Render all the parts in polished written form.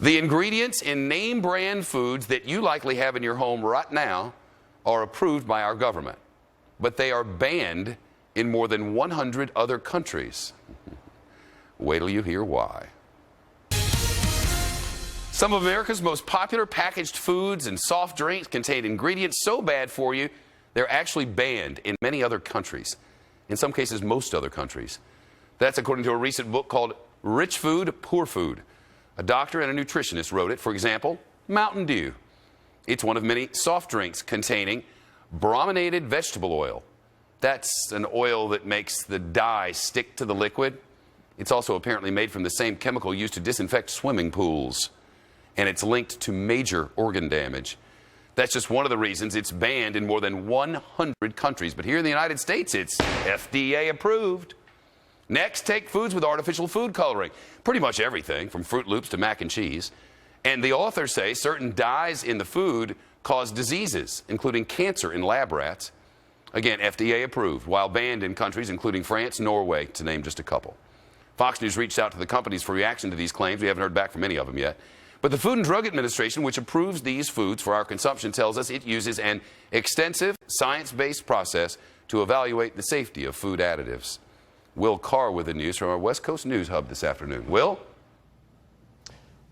The ingredients in name brand foods that you likely have in your home right now are approved by our government, but they are banned in more than 100 other countries. Wait till you hear why. Some of America's most popular packaged foods and soft drinks contain ingredients so bad for you, they're actually banned in many other countries. In some cases, most other countries. That's according to a recent book called Rich Food, Poor Food. A doctor and a nutritionist wrote it. For example, Mountain Dew. It's one of many soft drinks containing brominated vegetable oil. That's an oil that makes the dye stick to the liquid. It's also apparently made from the same chemical used to disinfect swimming pools. And it's linked to major organ damage. That's just one of the reasons it's banned in more than 100 countries. But here in the United States, it's FDA approved. Next, take foods with artificial food coloring. Pretty much everything, from Fruit Loops to mac and cheese. And the authors say certain dyes in the food cause diseases, including cancer in lab rats. Again, FDA approved, while banned in countries including France, Norway, to name just a couple. Fox News reached out to the companies for reaction to these claims. We haven't heard back from any of them yet. But the Food and Drug Administration, which approves these foods for our consumption, tells us it uses an extensive science-based process to evaluate the safety of food additives. Will Carr with the news from our West Coast News Hub this afternoon. Will?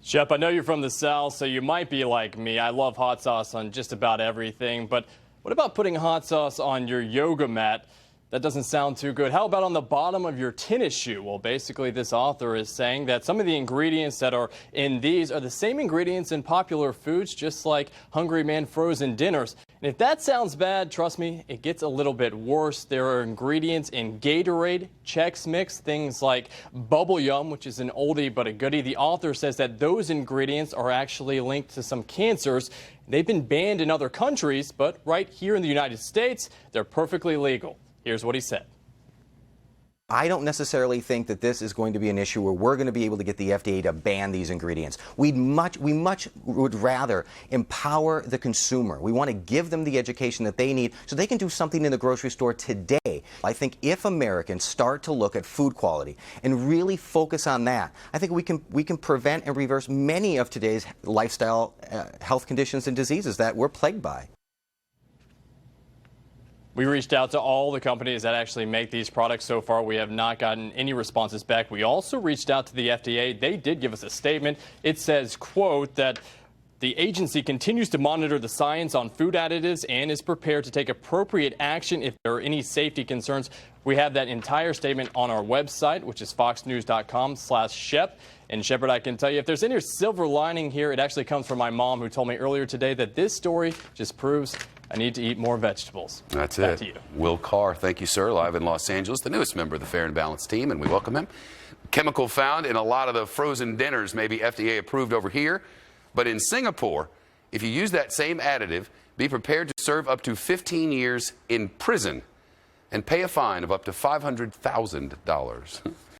Shep, I know you're from the South, so you might be like me. I love hot sauce on just about everything. But what about putting hot sauce on your yoga mat? That doesn't sound too good. How about on the bottom of your tennis shoe? Well, basically, this author is saying that some of the ingredients that are in these are the same ingredients in popular foods, just like Hungry Man frozen dinners. And if that sounds bad, trust me, it gets a little bit worse. There are ingredients in Gatorade, Chex Mix, things like Bubble Yum, which is an oldie but a goodie. The author says that those ingredients are actually linked to some cancers. They've been banned in other countries, but right here in the United States, they're perfectly legal. Here's what he said. I don't necessarily think that this is going to be an issue where we're going to be able to get the FDA to ban these ingredients. We much would rather empower the consumer. We want to give them the education that they need so they can do something in the grocery store today. I think if Americans start to look at food quality and really focus on that, I think we can prevent and reverse many of today's lifestyle health conditions and diseases that we're plagued by. We reached out to all the companies that actually make these products. So far, we have not gotten any responses back. We also reached out to the FDA. They did give us a statement. It says, quote, that the agency continues to monitor the science on food additives and is prepared to take appropriate action if there are any safety concerns. We have that entire statement on our website, which is foxnews.com/Shep. And Shepherd, I can tell you, if there's any silver lining here, it actually comes from my mom, who told me earlier today that this story just proves I need to eat more vegetables. That's Back it. to you. Will Carr, thank you, sir, live in Los Angeles, the newest member of the Fair and Balanced team, and we welcome him. Chemical found in a lot of the frozen dinners may be FDA approved over here, but in Singapore, if you use that same additive, be prepared to serve up to 15 years in prison and pay a fine of up to $500,000.